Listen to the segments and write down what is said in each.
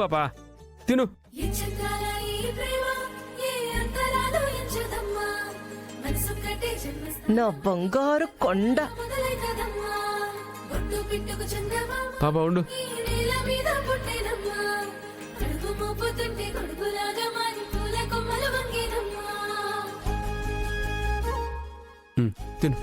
పాపా తిను. నా బంగారు కొండ. పాపా ఉండు. తిను.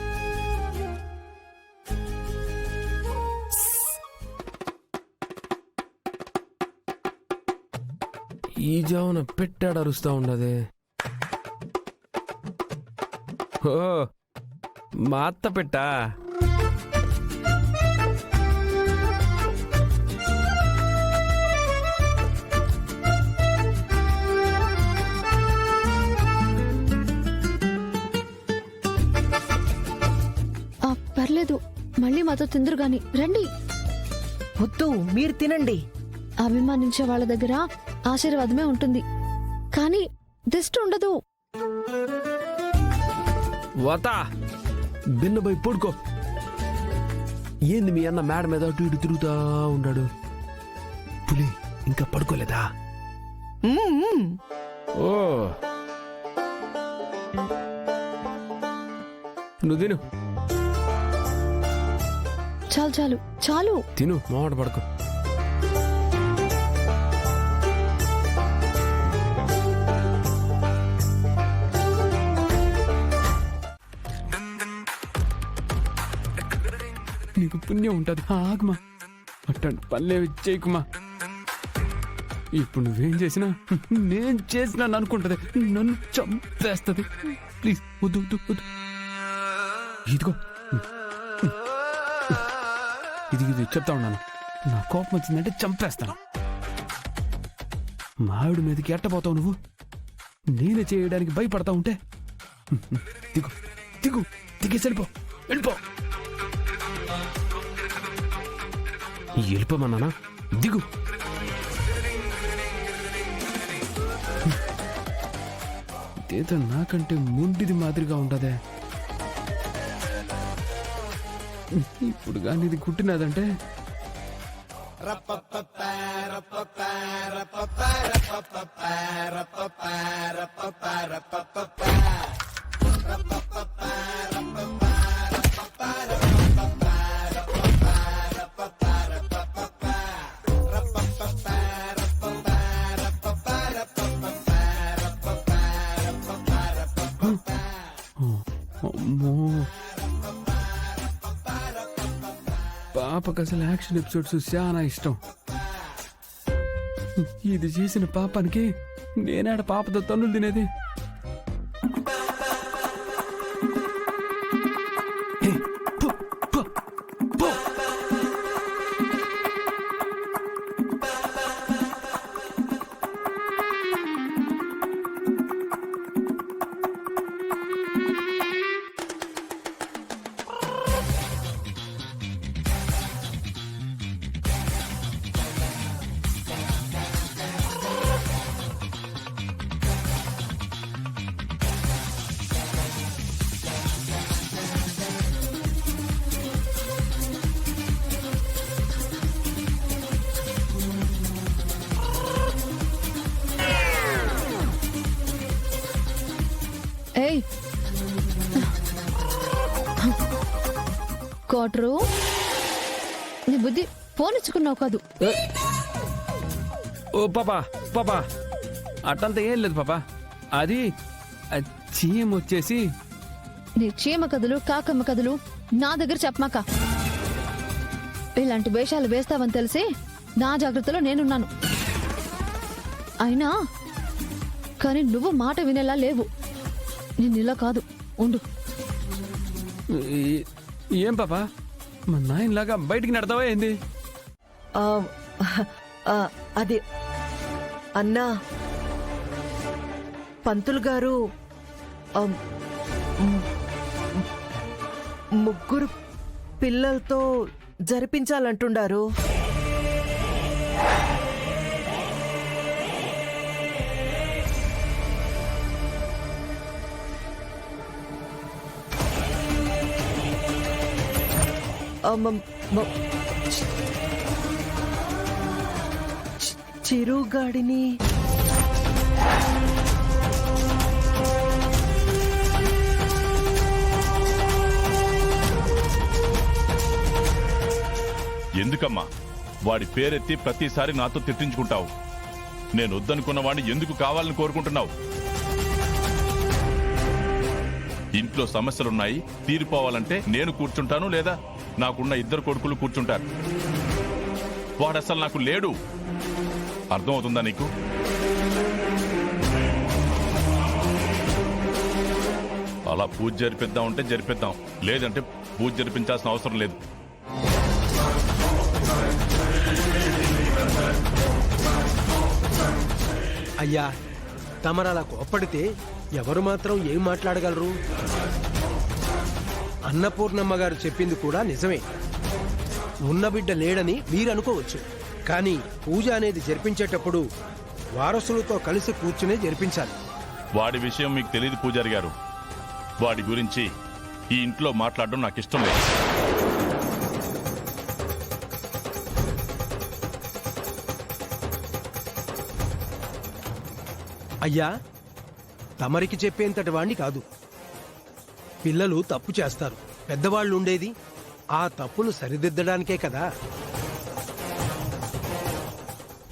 ఈ జామున పెట్టాడు అరుస్తా ఉండదే. ఓ మా అత్త పెట్టా. పర్లేదు, మళ్ళీ మాతో తిందురు గాని రండి. వద్దు, మీరు తినండి. అభిమానించే వాళ్ళ దగ్గర ఆశీర్వాదమే ఉంటుంది, కానీ దిష్టి ఉండదు. వతా బిన్నబోయి పడుకో. ఏంది మీ అన్న మేడ మీద అటు ఇటు తిరుగుతా ఉన్నాడు? పులి ఇంకా పడుకోలేదా? ఓ నువ్వు తిను. చాలు చాలు చాలు తిను, మామాట పడుకో. నీకు పుణ్యం ఉంటుంది. ఆగమా, అట్టండి పల్లె చేయకుమా. ఇప్పుడు నువ్వేం చేసినా నేను చేసినా అనుకుంటది, నన్ను చంపేస్తుంది. ప్లీజ్ వద్దు వద్దు వద్దు. ఇదిగో ఇది చెప్తా ఉన్నాను. నా కోపం వచ్చిందంటే చంపేస్తాను. మావిడి మీదకి ఎట్టబోతావు నువ్వు? నేనే చేయడానికి భయపడతా ఉంటే దిగు దిగు దిగేసి వెళ్ళిపో వెళ్ళిపో. వెళ్ళిపోమన్నానా? దిగు. ఇదేదో నాకంటే ముండిది మాదిరిగా ఉండదే. ఇప్పుడు కానీ ఇది కుట్టినదంటే పాపకు అసలు యాక్షన్ ఎపిసోడ్స్ చాలా ఇష్టం. ఇది చేసిన పాపానికి నేనాడ పాపతో తన్నులు తినేది. ఏయ్ కోటరు, నీ బుద్ధి ఫోన్ ఇచ్చుకున్నావు కాదు. ఓ పాపా పాపా, అట్టంతా ఏం లేదు పాపా. అది చీమ వచ్చేసి. నీ చీమ కథలు కాకమ్మ కథలు నా దగ్గర చెప్పమాక. ఇలాంటి వేషాలు వేస్తావని తెలిసి నా జాగ్రత్తలో నేనున్నాను. అయినా కానీ నువ్వు మాట వినేలా లేవు. నేను ఇలా కాదు, ఉండు. ఏం పాపా, మా నాయనలాగా బయటికి నడతావా ఏంది? అది అన్నా, పంతులు గారు ముగ్గురు పిల్లలతో జరిపించాలంటుండారు. చిరుగాడిని ఎందుకమ్మా వాడి పేరెత్తి ప్రతిసారి నాతో తిట్టించుకుంటావు? నేను వద్దనుకున్న వాడిని ఎందుకు కావాలని కోరుకుంటున్నావు? ఇంట్లో సమస్యలున్నాయి, తీరిపోవాలంటే నేను కూర్చుంటాను, లేదా నాకున్న 2 కొడుకులు కూర్చుంటారు. వాడసలు నాకు లేడు. అర్థమవుతుందా నీకు? అలా పూజ జరిపిద్దాం అంటే జరిపిద్దాం, లేదంటే పూజ జరిపించాల్సిన అవసరం లేదు. అయ్యా, తమరలా కోప్పడితే ఎవరు మాత్రం ఏం మాట్లాడగలరు? అన్నపూర్ణమ్మ గారు చెప్పింది కూడా నిజమే. ఉన్న బిడ్డ లేడని మీరు అనుకోవచ్చు, కానీ పూజ అనేది జరిపించేటప్పుడు వారసులతో కలిసి కూర్చునే జరిపించాలి. వాడి విషయం మీకు తెలియదు పూజారి గారు. వాడి గురించి ఈ ఇంట్లో మాట్లాడడం నాకు ఇష్టం లేదు. అయ్యా, తమరికి చెప్పేంతటి వాణ్ణి కాదు. పిల్లలు తప్పు చేస్తారు, పెద్దవాళ్ళు ఉండేది ఆ తప్పును సరిదిద్దడానికే కదా.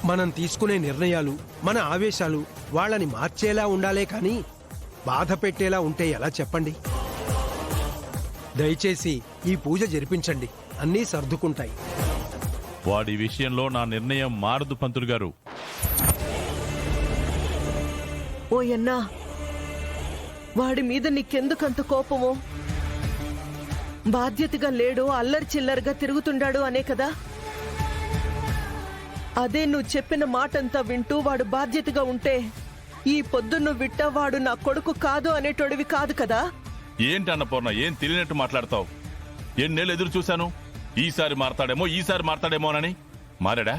మనం తీసుకునే నిర్ణయాలు, మన ఆవేశాలు వాళ్ళని మార్చేలా ఉండాలే కానీ బాధ పెట్టేలా ఉంటే ఎలా చెప్పండి? దయచేసి ఈ పూజ జరిపించండి, అన్నీ సర్దుకుంటాయి. వాడి విషయంలో నా నిర్ణయం మారదు పంతులు గారు. ఓయన్నా, వాడి మీద నీకెందుకంత కోపమో? బాధ్యతగా లేడు, అల్లరి చిల్లరగా తిరుగుతుండాడు అనే కదా. అదే నువ్వు చెప్పిన మాటంతా వింటూ వాడు బాధ్యతగా ఉంటే ఈ పొద్దున్న విట్ట వాడు నా కొడుకు కాదు అనేటోడివి కాదు కదా. ఏంటి అన్నపూర్ణ, ఏం తెలియనట్టు మాట్లాడతావు? ఎన్నేళ్ళు ఎదురు చూశాను, ఈసారి మారతాడేమోనని. మారాడా?